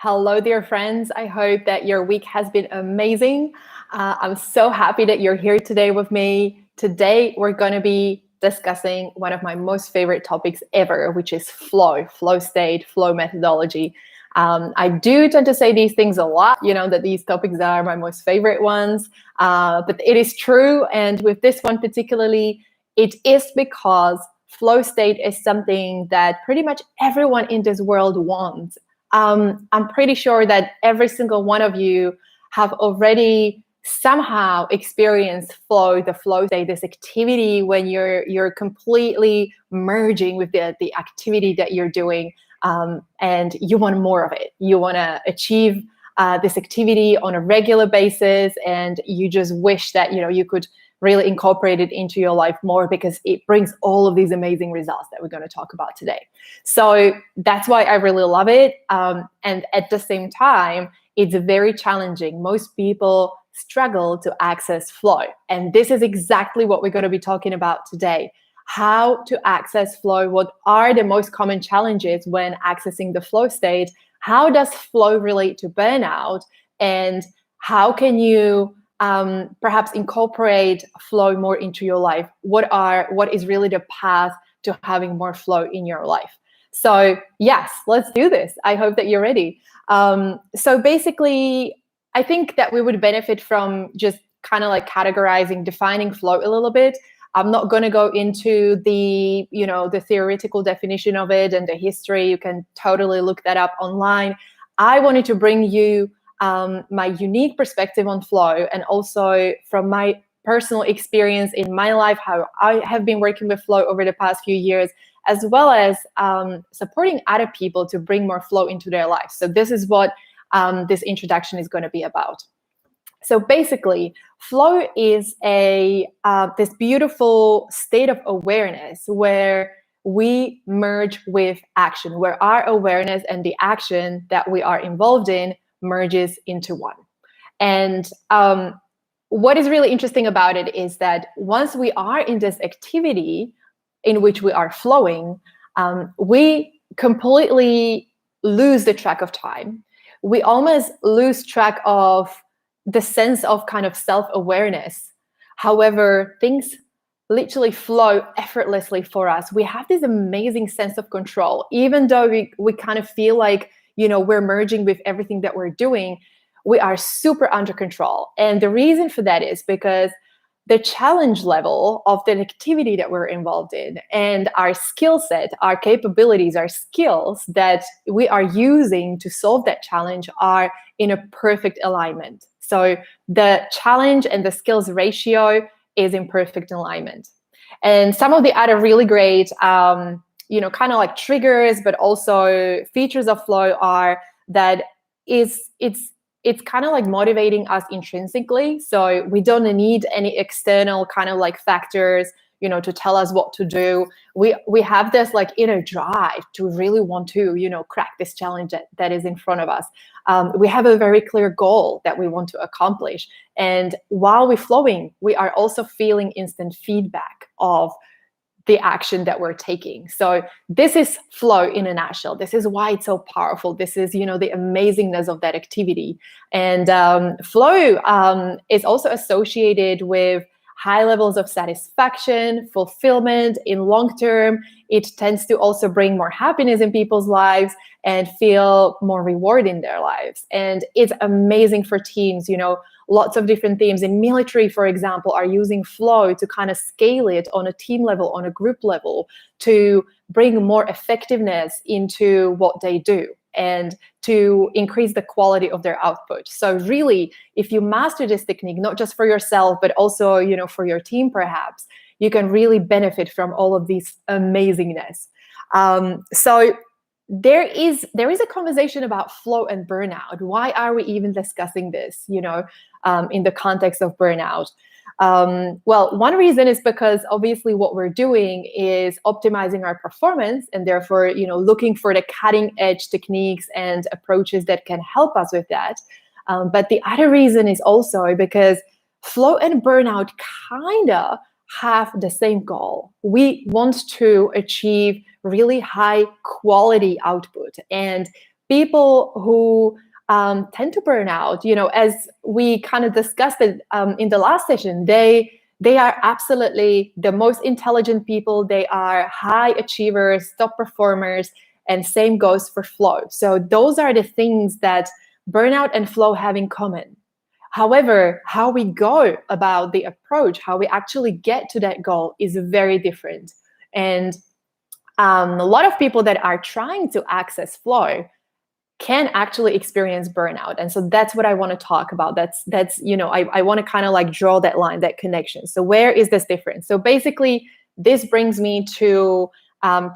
Hello, dear friends. I hope that your week has been amazing. I'm so happy that you're here today with me. Today, we're going to be discussing one of my most favorite topics ever, which is flow state, flow methodology. I do tend to say these things a lot, that these topics are my most favorite ones, but it is true. And with this one particularly, it is because flow state is something that pretty much everyone in this world wants. I'm pretty sure that every single one of you have already somehow experienced the flow state, this activity when you're completely merging with the activity that you're doing, and you want more of it. You want to achieve this activity on a regular basis, and you just wish that you could really incorporate it into your life more, because it brings all of these amazing results that we're going to talk about today. So that's why I really love it. And at the same time, it's very challenging. Most people struggle to access flow. And this is exactly what we're going to be talking about today. How to access flow. What are the most common challenges when accessing the flow state? How does flow relate to burnout? And how can you perhaps incorporate flow more into your life? What is really the path to having more flow in your life? So yes, let's do this. I hope that you're ready. So basically, I think that we would benefit from just kind of like categorizing, defining flow a little bit. I'm not going to go into the theoretical definition of it and the history. You can totally look that up online. I wanted to bring you my unique perspective on flow, and also from my personal experience in my life, how I have been working with flow over the past few years, as well as supporting other people to bring more flow into their lives. So this is what this introduction is going to be about. So basically, flow is this beautiful state of awareness where we merge with action, where our awareness and the action that we are involved in merges into one. And what is really interesting about it is that once we are in this activity in which we are flowing, we completely lose the track of time. We almost lose track of the sense of kind of self-awareness. However, things literally flow effortlessly for us. We have this amazing sense of control, even though we kind of feel like we're merging with everything that we're doing. We are super under control. And the reason for that is because the challenge level of the activity that we're involved in and our skill set, our capabilities, our skills that we are using to solve that challenge are in a perfect alignment. So the challenge and the skills ratio is in perfect alignment. And some of the other really great kind of like triggers, but also features of flow are that it's kind of like motivating us intrinsically. So we don't need any external kind of like factors, to tell us what to do. We have this like inner drive to really want to, crack this challenge that is in front of us. We have a very clear goal that we want to accomplish. And while we're flowing, we are also feeling instant feedback of the action that we're taking. So this is flow in a nutshell. This is why it's so powerful. This is, the amazingness of that activity. And flow is also associated with high levels of satisfaction, fulfillment in long term. It tends to also bring more happiness in people's lives and feel more reward in their lives. And it's amazing for teams. Lots of different teams in military, for example, are using flow to kind of scale it on a team level, on a group level, to bring more effectiveness into what they do and to increase the quality of their output. So really, if you master this technique, not just for yourself, but also, for your team, perhaps, you can really benefit from all of this amazingness. So there is a conversation about flow and burnout. Why are we even discussing this, in the context of burnout? Well, one reason is because obviously what we're doing is optimizing our performance, and therefore, looking for the cutting edge techniques and approaches that can help us with that. But the other reason is also because flow and burnout kinda have the same goal. We want to achieve really high quality output, and people who tend to burn out, as we kind of discussed it in the last session, they are absolutely the most intelligent people. They are high achievers, top performers, and same goes for flow. So those are the things that burnout and flow have in common. However, how we go about the approach, how we actually get to that goal is very different. And a lot of people that are trying to access flow can actually experience burnout. And so that's what I want to talk about. That's I want to kind of like draw that line, that connection. So where is this difference? So basically, this brings me to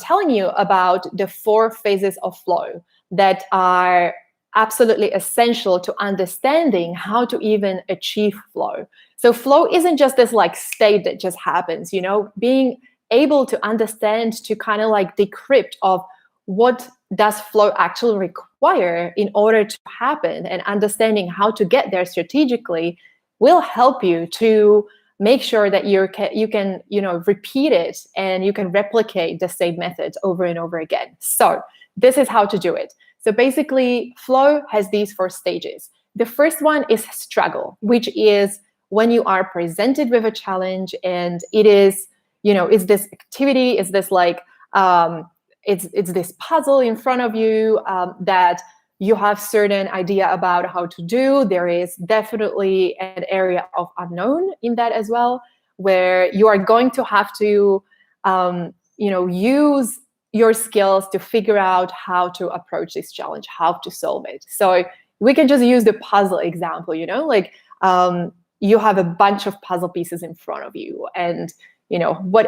telling you about the 4 phases of flow that are absolutely essential to understanding how to even achieve flow. So flow isn't just this like state that just happens, being able to understand, to kind of like decrypt of what does flow actually require in order to happen, and understanding how to get there strategically will help you to make sure that you can repeat it, and you can replicate the same methods over and over again. So this is how to do it. So basically, flow has these 4 stages. The first one is struggle, which is when you are presented with a challenge, and it is, it's this activity, it's this like, it's this puzzle in front of you that you have certain idea about how to do. There is definitely an area of unknown in that as well, where you are going to have to, use your skills to figure out how to approach this challenge, how to solve it. So we can just use the puzzle example, you have a bunch of puzzle pieces in front of you, and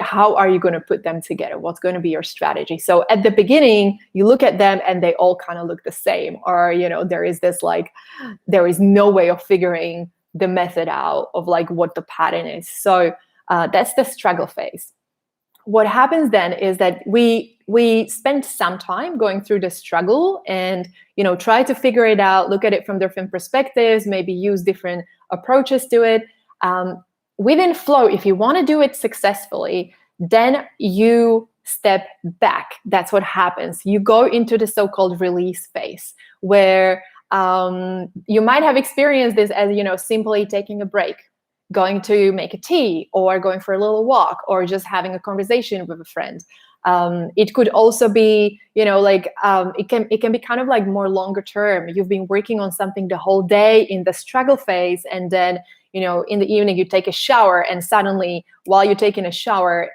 how are you going to put them together? What's going to be your strategy? So at the beginning, you look at them and they all kind of look the same, or there is no way of figuring the method out of like what the pattern is. So that's the struggle phase. What happens then is that we spend some time going through the struggle and try to figure it out, look at it from different perspectives, maybe use different approaches to it. Within flow, if you want to do it successfully, then you step back. That's what happens. You go into the so-called release phase, where you might have experienced this as simply taking a break, going to make a tea, or going for a little walk, or just having a conversation with a friend. It could also be, it can be kind of like more longer term. You've been working on something the whole day in the struggle phase, and then in the evening you take a shower, and suddenly while you're taking a shower,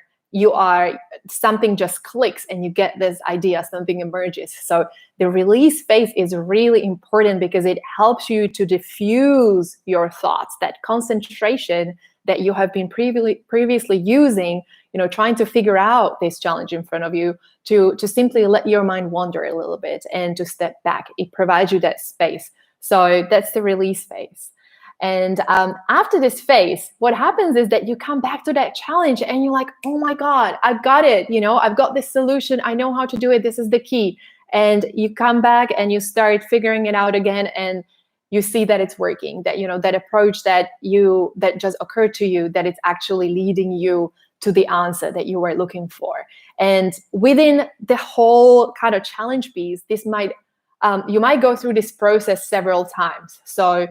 something just clicks and you get this idea, something emerges. So the release phase is really important because it helps you to diffuse your thoughts, that concentration that you have been previously using, trying to figure out this challenge in front of you, to simply let your mind wander a little bit and to step back. It provides you that space. So that's the release phase. And after this phase, what happens is that you come back to that challenge and you're like, oh my God, I've got it. I've got this solution. I know how to do it. This is the key. And you come back and you start figuring it out again, and you see that it's working, that, that approach that just occurred to you, that it's actually leading you to the answer that you were looking for. And within the whole kind of challenge piece, you might go through this process several times. So,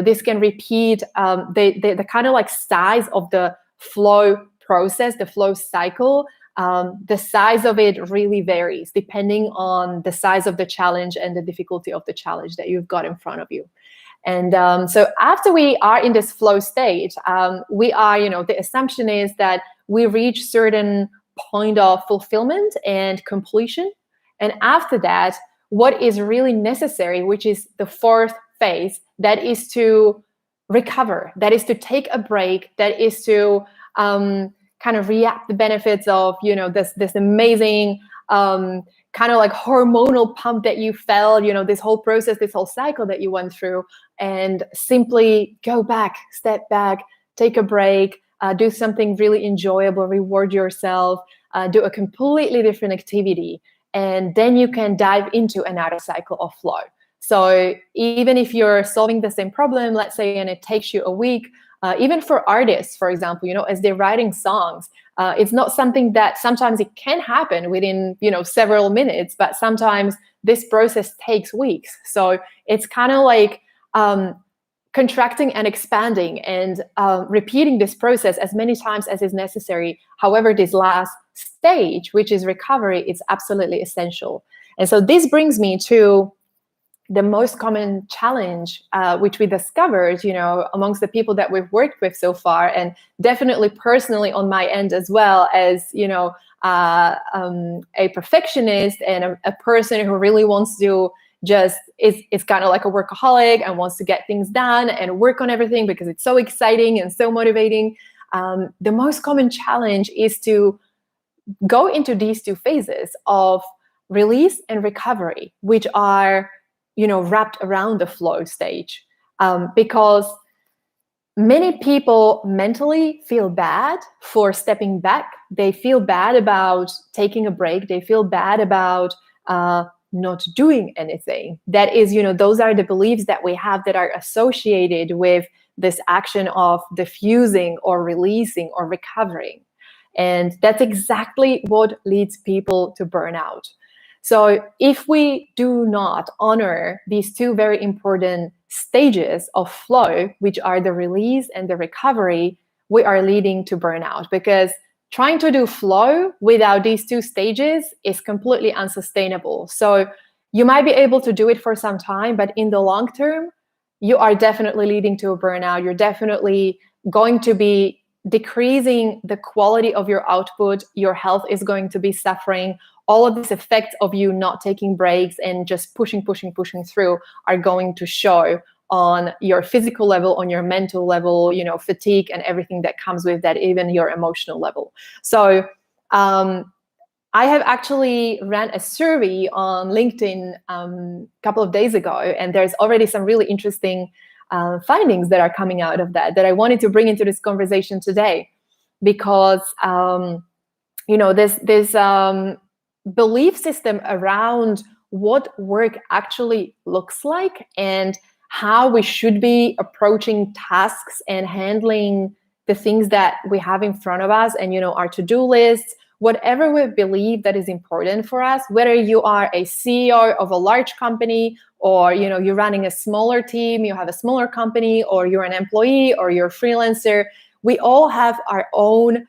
this can repeat the kind of like size of the flow process, the flow cycle. The size of it really varies depending on the size of the challenge and the difficulty of the challenge that you've got in front of you. And so after we are in this flow state, the assumption is that we reach certain point of fulfillment and completion. And after that, what is really necessary, which is the 4th phase, that is to recover, that is to take a break, that is to kind of reap the benefits of, this amazing kind of like hormonal pump that you felt, this whole process, this whole cycle that you went through, and simply go back, step back, take a break, do something really enjoyable, reward yourself, do a completely different activity, and then you can dive into another cycle of flow. So even if you're solving the same problem, let's say, and it takes you a week, even for artists, for example, as they're writing songs, It's not something that sometimes it can happen within, several minutes, but sometimes this process takes weeks. So it's kind of like contracting and expanding and repeating this process as many times as is necessary. However, this last stage, which is recovery, it's absolutely essential. And so this brings me to the most common challenge, which we discovered, amongst the people that we've worked with so far, and definitely personally on my end as well, as a perfectionist and a person who really wants to just is kind of like a workaholic and wants to get things done and work on everything because it's so exciting and so motivating. The most common challenge is to go into these two phases of release and recovery, which are wrapped around the flow stage, because many people mentally feel bad for stepping back. They feel bad about taking a break. They feel bad about not doing anything. That is, those are the beliefs that we have that are associated with this action of diffusing or releasing or recovering. And that's exactly what leads people to burnout. So if we do not honor these two very important stages of flow, which are the release and the recovery, we are leading to burnout, because trying to do flow without these two stages is completely unsustainable. So you might be able to do it for some time, but in the long term, you are definitely leading to a burnout. You're definitely going to be decreasing the quality of your output. Your health is going to be suffering. All of these effects of you not taking breaks and just pushing through are going to show on your physical level, on your mental level, fatigue and everything that comes with that, even your emotional level. So I have actually ran a survey on LinkedIn a couple of days ago, and there's already some really interesting findings that are coming out of that I wanted to bring into this conversation today, because this belief system around what work actually looks like and how we should be approaching tasks and handling the things that we have in front of us, and our to-do lists, whatever we believe that is important for us, whether you are a CEO of a large company, or you're running a smaller team, you have a smaller company, or you're an employee, or you're a freelancer, we all have our own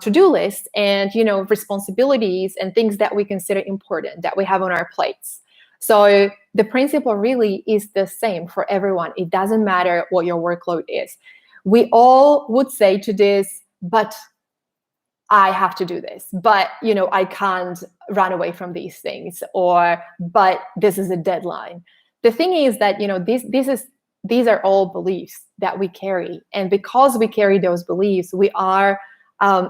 to-do list and responsibilities and things that we consider important that we have on our plates. So the principle really is the same for everyone. It doesn't matter what your workload is. We all would say to this, but I have to do this, but I can't run away from these things, or but this is a deadline. The thing is that these are all beliefs that we carry, and because we carry those beliefs, we are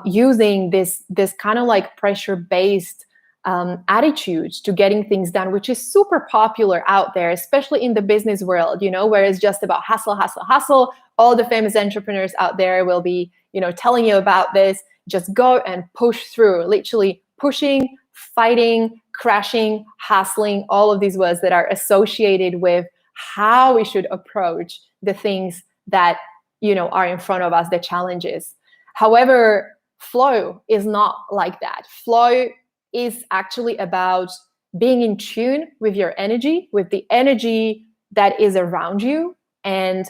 using this kind of like pressure-based attitude to getting things done, which is super popular out there, especially in the business world, where it's just about hustle, hustle, hustle. All the famous entrepreneurs out there will be, telling you about this. Just go and push through, literally pushing, fighting, crashing, hustling, all of these words that are associated with how we should approach the things that, are in front of us, the challenges. However, flow is not like that. Flow is actually about being in tune with your energy, with the energy that is around you, and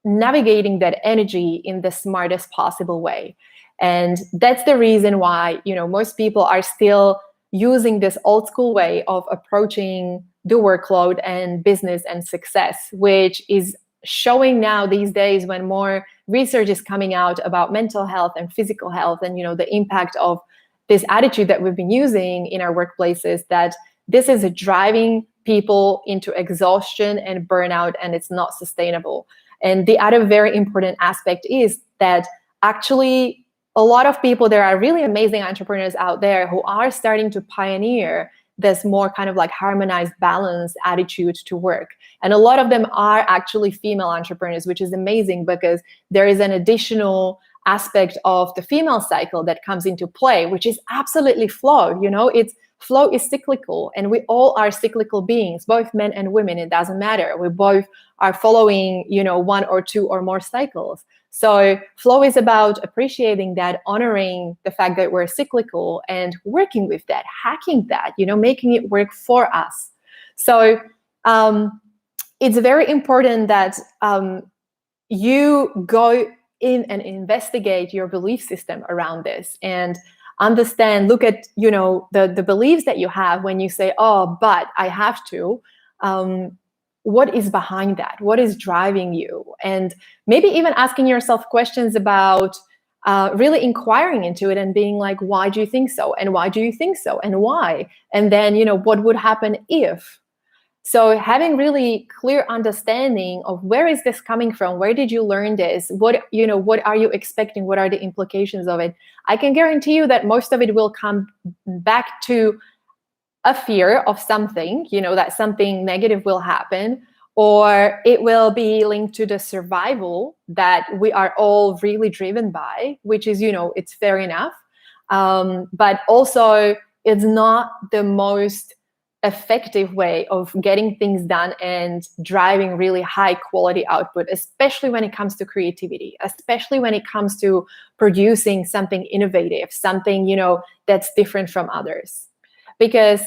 navigating that energy in the smartest possible way. And that's the reason why, most people are still using this old school way of approaching the workload and business and success, which is showing now these days when more research is coming out about mental health and physical health, and the impact of this attitude that we've been using in our workplaces, that this is driving people into exhaustion and burnout, and it's not sustainable. And the other very important aspect is that actually a lot of people, there are really amazing entrepreneurs out there who are starting to pioneer this more kind of like harmonized, balanced attitude to work. And a lot of them are actually female entrepreneurs, which is amazing, because there is an additional aspect of the female cycle that comes into play, which is absolutely flawed. It's flow is cyclical, and we all are cyclical beings, both men and women. It doesn't matter. We both are following, one or two or more cycles. So flow is about appreciating that, honoring the fact that we're cyclical, and working with that, hacking that, making it work for us. So it's very important that you go in and investigate your belief system around this, and understand, look at, the beliefs that you have when you say, oh, but I have to. What is behind that? What is driving you? And maybe even asking yourself questions about really inquiring into it and being like, why do you think so? And why do you think so? And why? And then, what would happen if? So having really clear understanding of where is this coming from? Where did you learn this? What are you expecting? What are the implications of it? I can guarantee you that most of it will come back to a fear of something, that something negative will happen, or it will be linked to the survival that we are all really driven by, which is, it's fair enough. But also it's not the most effective way of getting things done and driving really high quality output, especially when it comes to creativity, especially when it comes to producing something innovative, something, that's different from others. Because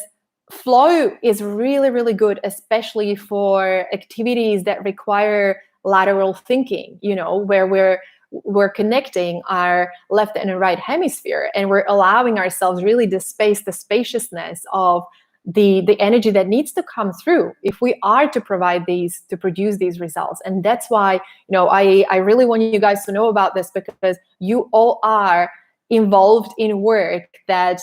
flow is really, really good, especially for activities that require lateral thinking, where we're connecting our left and right hemisphere, and we're allowing ourselves really the space, the spaciousness of the energy that needs to come through if we are to produce these results. And that's why, I really want you guys to know about this, because you all are involved in work that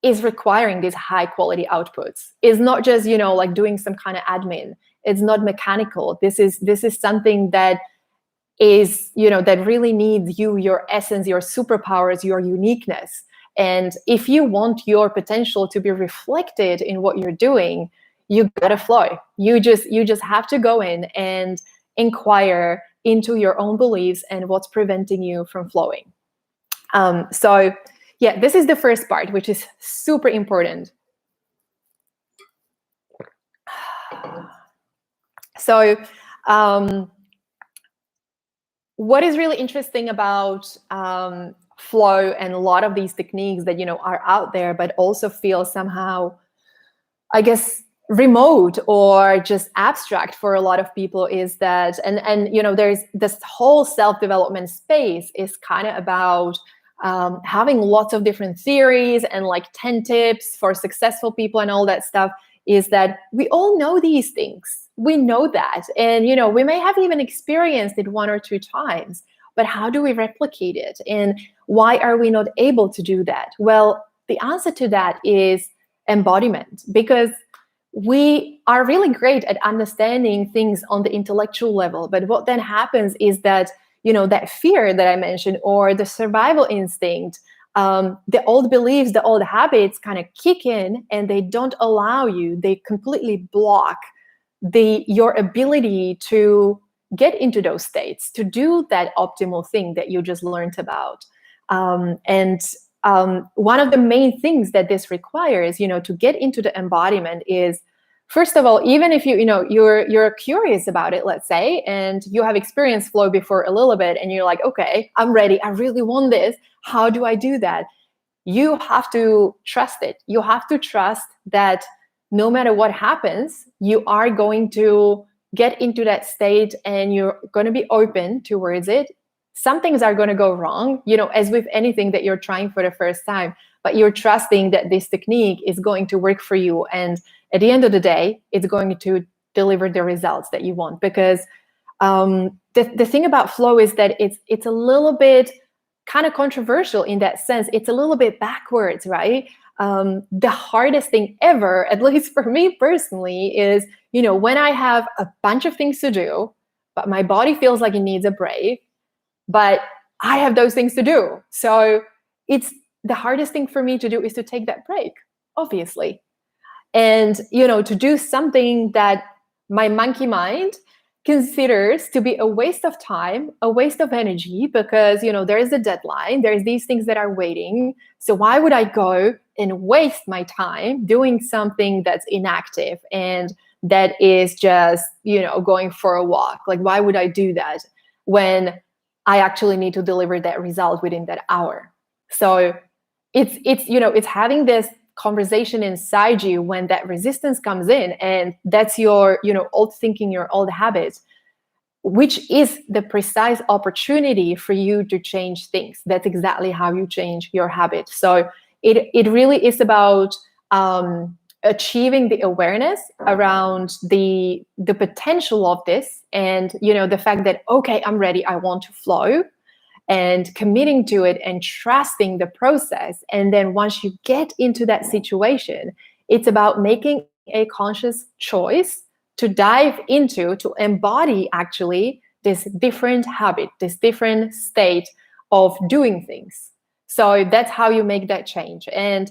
is requiring these high quality outputs. It's not just, like doing some kind of admin. It's not mechanical. This is something that is, that really needs you, your essence, your superpowers, your uniqueness. And if you want your potential to be reflected in what you're doing, you gotta flow. You just have to go in and inquire into your own beliefs and what's preventing you from flowing. So yeah, this is the first part, which is super important. So what is really interesting about flow and a lot of these techniques that, are out there, but also feel somehow, I guess, remote or just abstract for a lot of people, is that, and there's this whole self-development space is kind of about having lots of different theories and like 10 tips for successful people and all that stuff, is that we all know these things. We know that. And, we may have even experienced it 1 or 2 times, but how do we replicate it? And why are we not able to do that? Well, the answer to that is embodiment, because we are really great at understanding things on the intellectual level. But what then happens is that, that fear that I mentioned, or the survival instinct, the old beliefs, the old habits kind of kick in, and they don't allow you, they completely block your ability to get into those states, to do that optimal thing that you just learned about. And one of the main things that this requires, to get into the embodiment is, first of all, even if you're curious about it, let's say, and you have experienced flow before a little bit, and you're like, okay, I'm ready, I really want this. How do I do that? You have to trust it. You have to trust that no matter what happens, you are going to get into that state, and you're going to be open towards it. Some things are going to go wrong, as with anything that you're trying for the first time, but you're trusting that this technique is going to work for you. And at the end of the day, it's going to deliver the results that you want. Because the thing about flow is that it's a little bit kind of controversial in that sense. It's a little bit backwards, right? The hardest thing ever, at least for me personally, is, when I have a bunch of things to do, but my body feels like it needs a break, but I have those things to do. So it's the hardest thing for me to do is to take that break, obviously. And, to do something that my monkey mind considers to be a waste of time, a waste of energy, because, there is a deadline, there's these things that are waiting. So why would I go and waste my time doing something that's inactive and that is just, going for a walk? Like, why would I do that when I actually need to deliver that result within that hour? So it's having this conversation inside you when that resistance comes in, and that's your, old thinking, your old habits, which is the precise opportunity for you to change things. That's exactly how you change your habit. So it really is about achieving the awareness around the potential of this, and the fact that, okay, I'm ready, I want to flow, and committing to it and trusting the process. And then once you get into that situation, it's about making a conscious choice to dive into, to embody actually this different habit, this different state of doing things. So that's how you make that change. And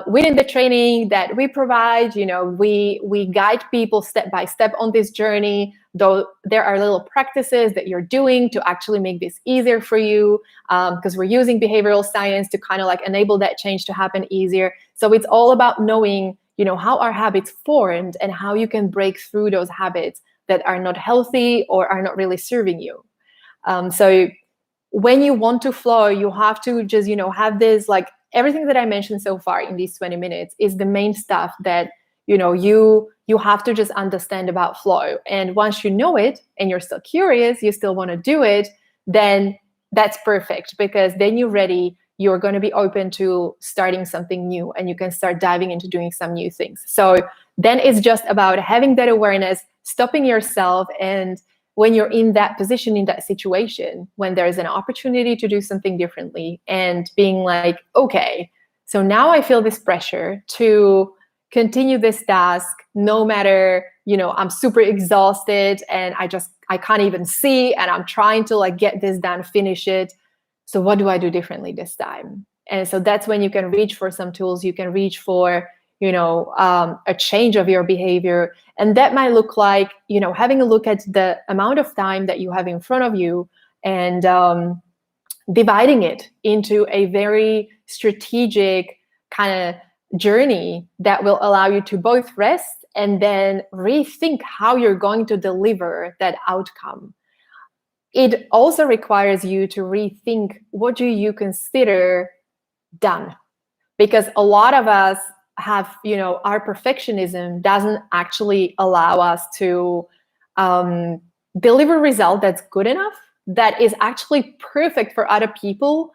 within the training that we provide, we guide people step by step on this journey. Though there are little practices that you're doing to actually make this easier for you, because we're using behavioral science to kind of like enable that change to happen easier. So it's all about knowing, how our habits formed and how you can break through those habits that are not healthy or are not really serving you. So when you want to flow, you have to just, have this, like, everything that I mentioned so far in these 20 minutes is the main stuff that, you have to just understand about flow. And once you know it and you're still curious, you still want to do it, then that's perfect, because then you're ready. You're going to be open to starting something new, and you can start diving into doing some new things. So then it's just about having that awareness, stopping yourself, and when you're in that position, in that situation, when there's an opportunity to do something differently, and being like, okay, so now I feel this pressure to continue this task, no matter, I'm super exhausted and I can't even see, and I'm trying to like get this done, finish it. So what do I do differently this time? And so that's when you can reach for some tools. You can reach for, a change of your behavior. And that might look like, having a look at the amount of time that you have in front of you, and dividing it into a very strategic kind of journey that will allow you to both rest and then rethink how you're going to deliver that outcome. It also requires you to rethink, what do you consider done? Because a lot of us have, our perfectionism doesn't actually allow us to deliver a result that's good enough, that is actually perfect for other people.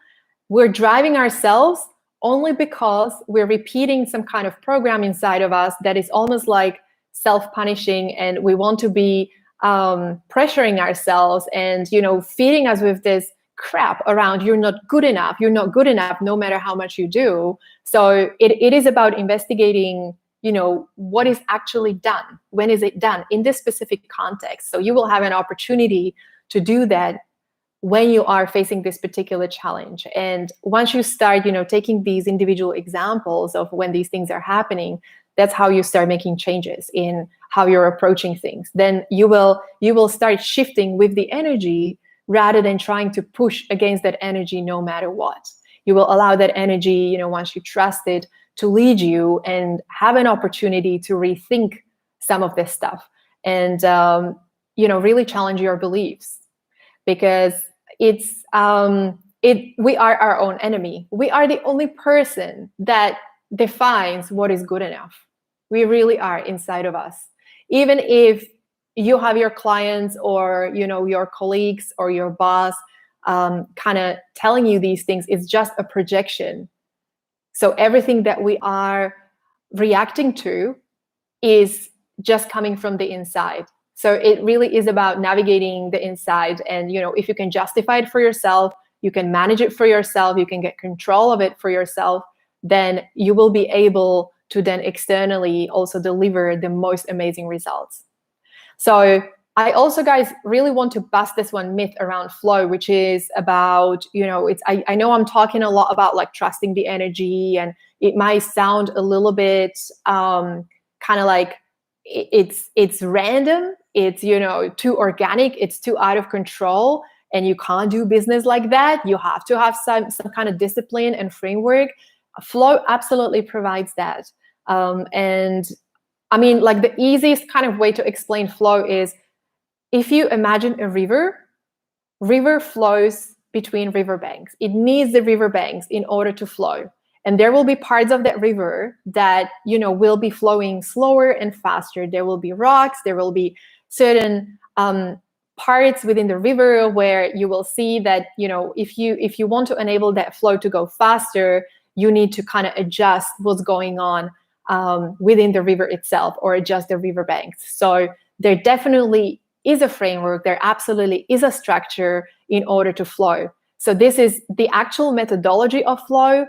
We're driving ourselves only because we're repeating some kind of program inside of us that is almost like self-punishing, and we want to be pressuring ourselves and, feeding us with this crap around, you're not good enough no matter how much you do. So it is about investigating, what is actually done, when is it done in this specific context. So you will have an opportunity to do that when you are facing this particular challenge. And once you start, taking these individual examples of when these things are happening, that's how you start making changes in how you're approaching things. Then you will start shifting with the energy, rather than trying to push against that energy no matter what. You will allow that energy, once you trust it, to lead you and have an opportunity to rethink some of this stuff, and really challenge your beliefs, because we are our own enemy. We are the only person that defines what is good enough. We really are inside of us. Even if you have your clients or your colleagues or your boss kind of telling you these things, it's just a projection. So everything that we are reacting to is just coming from the inside. So it really is about navigating the inside. And if you can justify it for yourself, you can manage it for yourself, you can get control of it for yourself, then you will be able to then externally also deliver the most amazing results. So I also, guys, really want to bust this one myth around flow, which is about, I know I'm talking a lot about like trusting the energy, and it might sound a little bit kind of like it's random, it's, too organic, it's too out of control, and you can't do business like that. You have to have some kind of discipline and framework. Flow absolutely provides that. And I mean, like the easiest kind of way to explain flow is if you imagine a river flows between riverbanks. It needs the riverbanks in order to flow. And there will be parts of that river that, will be flowing slower and faster. There will be rocks, there will be certain parts within the river where you will see that, if you want to enable that flow to go faster, you need to kind of adjust what's going on within the river itself, or adjust the riverbanks. So there definitely is a framework, there absolutely is a structure in order to flow. So this is the actual methodology of flow,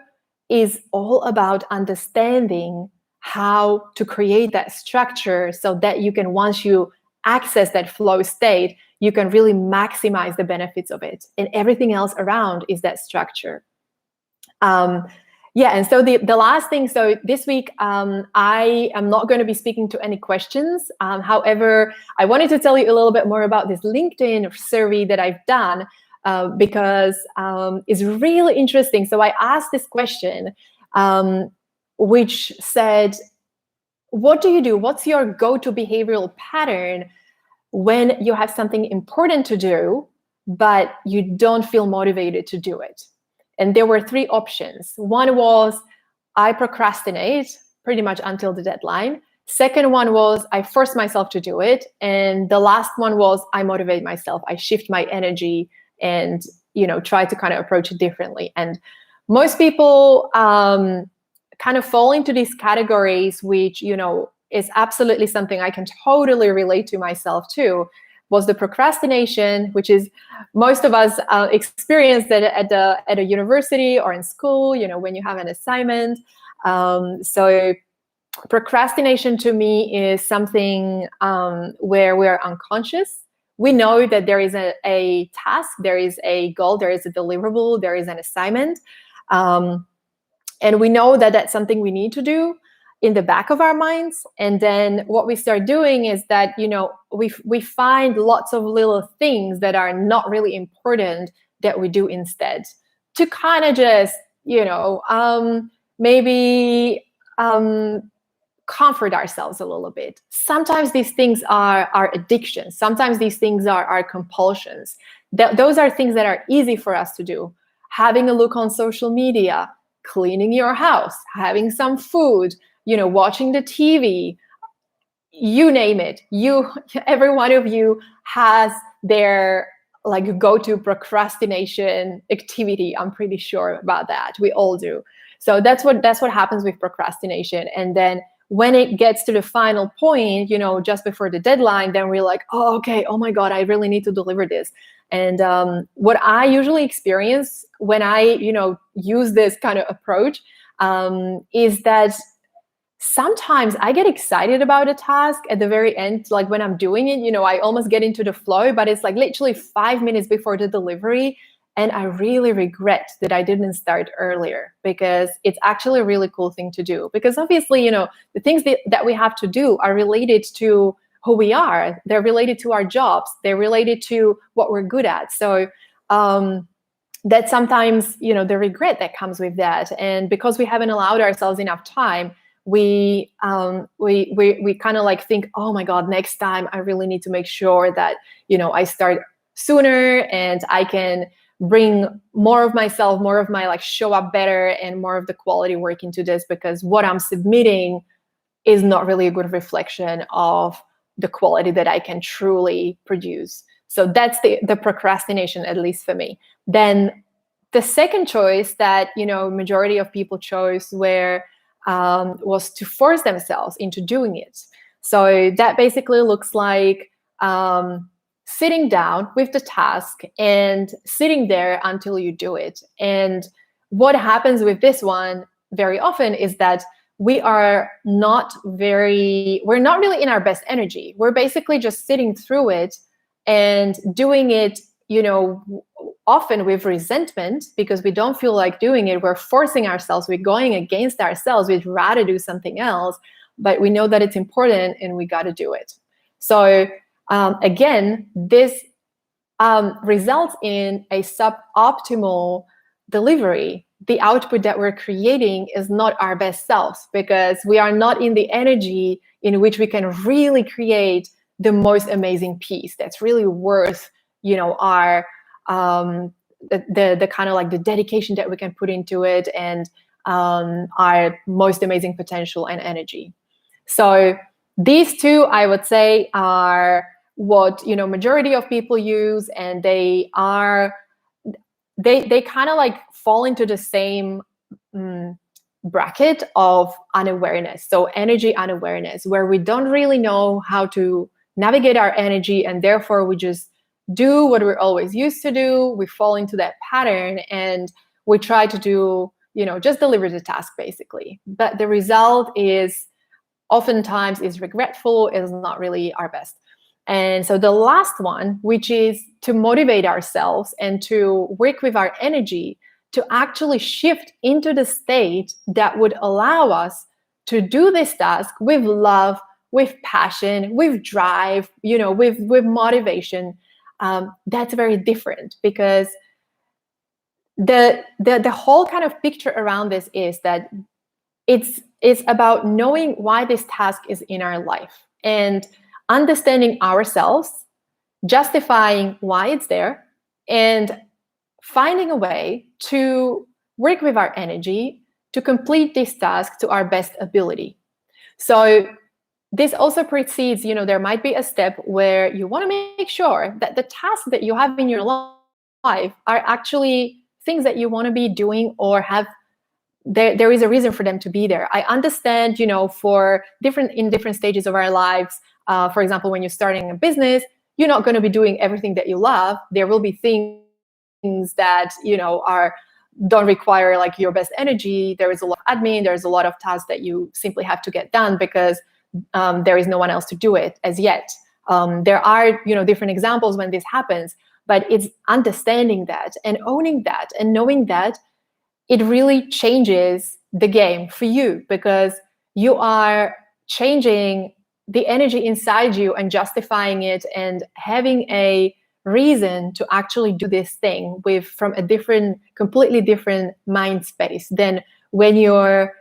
is all about understanding how to create that structure so that you can, once you access that flow state, you can really maximize the benefits of it. And everything else around is that structure. And so the last thing, so this week, I am not going to be speaking to any questions. However, I wanted to tell you a little bit more about this LinkedIn survey that I've done, because it's really interesting. So I asked this question, which said, what do you do? What's your go-to behavioral pattern when you have something important to do, but you don't feel motivated to do it? And there were 3 options. One was, I procrastinate pretty much until the deadline. Second one was, I force myself to do it. And the last one was, I motivate myself. I shift my energy and, try to kind of approach it differently. And most people kind of fall into these categories, which, is absolutely something I can totally relate to myself too. Was the procrastination, which is most of us experience that at a university or in school, when you have an assignment. So procrastination to me is something where we're unconscious. We know that there is a task, there is a goal, there is a deliverable, there is an assignment. And we know that that's something we need to do in the back of our minds. And then what we start doing is that, we find lots of little things that are not really important that we do instead, to kind of just, maybe comfort ourselves a little bit. Sometimes these things are addictions. Sometimes these things are compulsions. Those are things that are easy for us to do. Having a look on social media, cleaning your house, having some food, watching the TV, you name it. Every one of you has their go-to procrastination activity. I'm pretty sure about that. We all do. So that's what happens with procrastination. And then when it gets to the final point, just before the deadline, then we're like, oh, okay, oh my God, I really need to deliver this. And what I usually experience when I, use this kind of approach is that sometimes I get excited about a task at the very end, like when I'm doing it, I almost get into the flow, but it's like literally 5 minutes before the delivery. And I really regret that I didn't start earlier, because it's actually a really cool thing to do. Because obviously, the things that we have to do are related to who we are. They're related to our jobs. They're related to what we're good at. So that's sometimes, the regret that comes with that. And because we haven't allowed ourselves enough time, we kind of think, oh my God, next time I really need to make sure that, I start sooner and I can bring more of myself, more of my show up better, and more of the quality work into this, because what I'm submitting is not really a good reflection of the quality that I can truly produce. So that's the procrastination, at least for me. Then the second choice that, majority of people chose was to force themselves into doing it. So that basically looks like sitting down with the task and sitting there until you do it. And what happens with this one very often is that we're not really in our best energy. We're basically just sitting through it and doing it, often with resentment, because we don't feel like doing it. We're forcing ourselves. We're going against ourselves. We'd rather do something else, but we know that it's important and we got to do it. So again, this results in a suboptimal delivery, the output that we're creating is not our best selves, because we are not in the energy in which we can really create the most amazing piece that's really worth, our the kind of like the dedication that we can put into it, and our most amazing potential and energy. So these two, I would say, are what majority of people use, and they kind of like fall into the same bracket of unawareness. So energy unawareness, where we don't really know how to navigate our energy, and therefore we just do what we're always used to do. We fall into that pattern, and we try to do, just deliver the task basically. But the result is oftentimes is regretful, is not really our best. And so the last one, which is to motivate ourselves and to work with our energy to actually shift into the state that would allow us to do this task with love, with passion, with drive, with motivation. That's very different, because the whole kind of picture around this is that it's about knowing why this task is in our life and understanding ourselves, justifying why it's there, and finding a way to work with our energy to complete this task to our best ability. So this also precedes, there might be a step where you want to make sure that the tasks that you have in your life are actually things that you want to be doing, or have there is a reason for them to be there. I understand, for different stages of our lives, for example, when you're starting a business, you're not going to be doing everything that you love. There will be things that, don't require like your best energy. There is a lot of admin. There's a lot of tasks that you simply have to get done because there is no one else to do it as yet. There are, different examples when this happens, but it's understanding that and owning that and knowing that it really changes the game for you, because you are changing the energy inside you and justifying it and having a reason to actually do this thing from a completely different mind space than when you're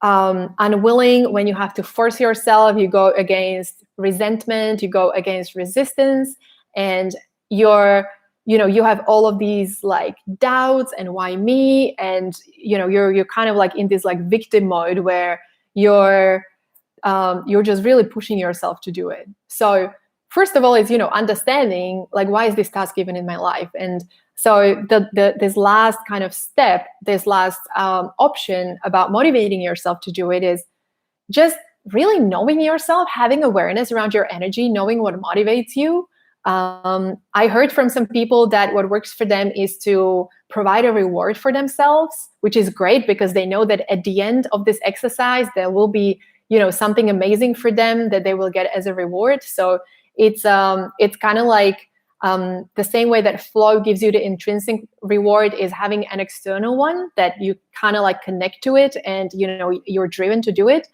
unwilling, when you have to force yourself, you go against resentment, you go against resistance, and you have all of these like doubts and why me, and you're kind of like in this like victim mode where you're just really pushing yourself to do it. So first of all is understanding like, why is this task even in my life? And so this last kind of step, this last option about motivating yourself to do it is just really knowing yourself, having awareness around your energy, knowing what motivates you. I heard from some people that what works for them is to provide a reward for themselves, which is great because they know that at the end of this exercise, there will be, something amazing for them that they will get as a reward. So it's kind of like the same way that flow gives you the intrinsic reward is having an external one that you kind of like connect to it and, you're driven to do it.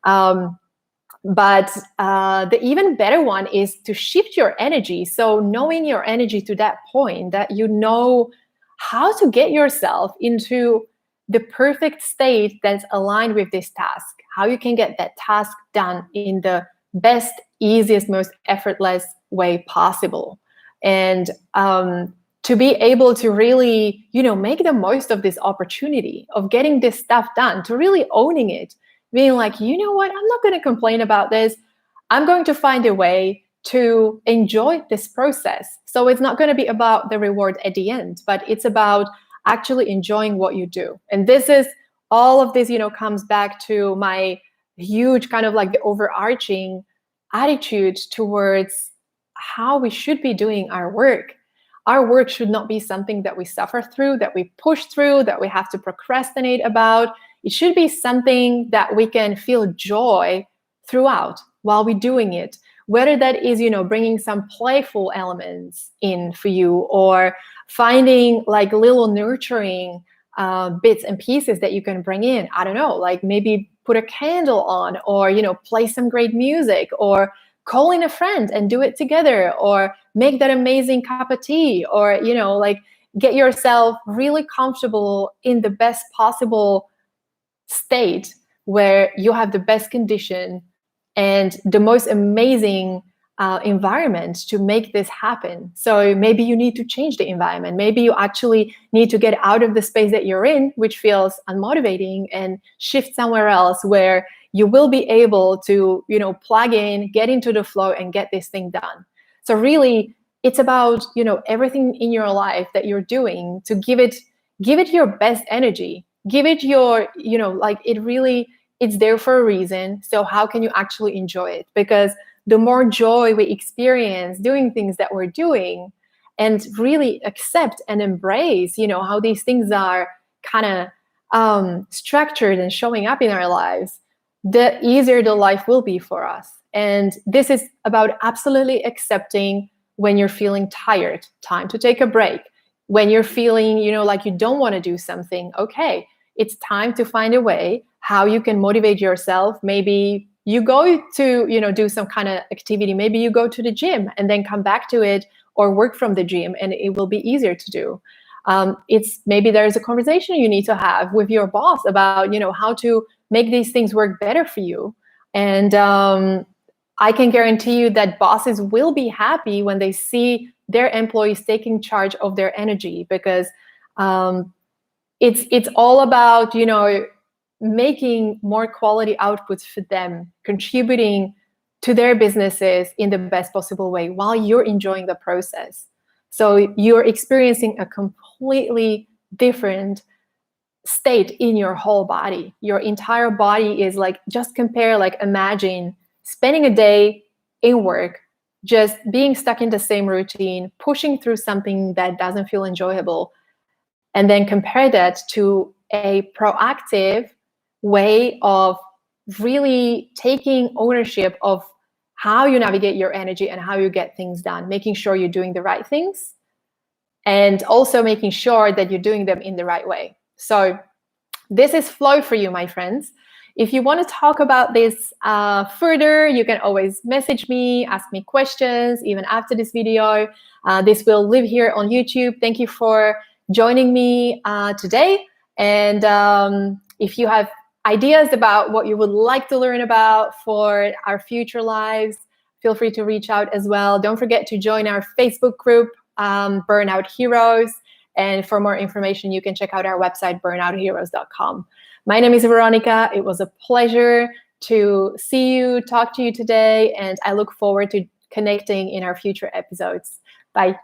But the even better one is to shift your energy. So knowing your energy to that point that you know how to get yourself into the perfect state that's aligned with this task, how you can get that task done in the best, easiest, most effortless way possible. And to be able to really, make the most of this opportunity of getting this stuff done, to really owning it, being like, you know what, I'm not going to complain about this. I'm going to find a way to enjoy this process. So it's not going to be about the reward at the end, but it's about actually enjoying what you do. And all of this, comes back to my huge kind of like the overarching attitude towards how we should be doing our work. Our work should not be something that we suffer through, that we push through, that we have to procrastinate about. It should be something that we can feel joy throughout while we're doing it. Whether that is, bringing some playful elements in for you, or finding like little nurturing bits and pieces that you can bring in. I don't know, like maybe put a candle on, or, play some great music, or call in a friend and do it together, or make that amazing cup of tea, or, like get yourself really comfortable in the best possible state where you have the best condition and the most amazing environment to make this happen. So maybe you need to change the environment. Maybe you actually need to get out of the space that you're in, which feels unmotivating, and shift somewhere else where you will be able to, plug in, get into the flow, and get this thing done. So really, it's about, everything in your life that you're doing to give it your best energy. Give it your, it's there for a reason. So how can you actually enjoy it? Because the more joy we experience doing things that we're doing, and really accept and embrace, how these things are kind of structured and showing up in our lives, the easier the life will be for us. And this is about absolutely accepting when you're feeling tired, time to take a break. When you're feeling, like you don't want to do something, okay, it's time to find a way how you can motivate yourself. Maybe you go to, do some kind of activity. Maybe you go to the gym and then come back to it, or work from the gym, and it will be easier to do. It's maybe there's a conversation you need to have with your boss about, how to make these things work better for you. And I can guarantee you that bosses will be happy when they see their employees taking charge of their energy, because it's all about, making more quality outputs for them, contributing to their businesses in the best possible way while you're enjoying the process. So you're experiencing a completely different state in your whole body. Your entire body is just imagine spending a day in work, just being stuck in the same routine, pushing through something that doesn't feel enjoyable, and then compare that to a proactive way of really taking ownership of how you navigate your energy and how you get things done, making sure you're doing the right things, and also making sure that you're doing them in the right way. So this is flow for you, my friends. If you want to talk about this further, you can always message me, ask me questions, even after this video. This will live here on YouTube. Thank you for joining me today. And if you have ideas about what you would like to learn about for our future lives, feel free to reach out as well. Don't forget to join our Facebook group, Burnout Heroes. And for more information, you can check out our website, burnoutheroes.com. My name is Veronika. It was a pleasure to see you, talk to you today, and I look forward to connecting in our future episodes. Bye.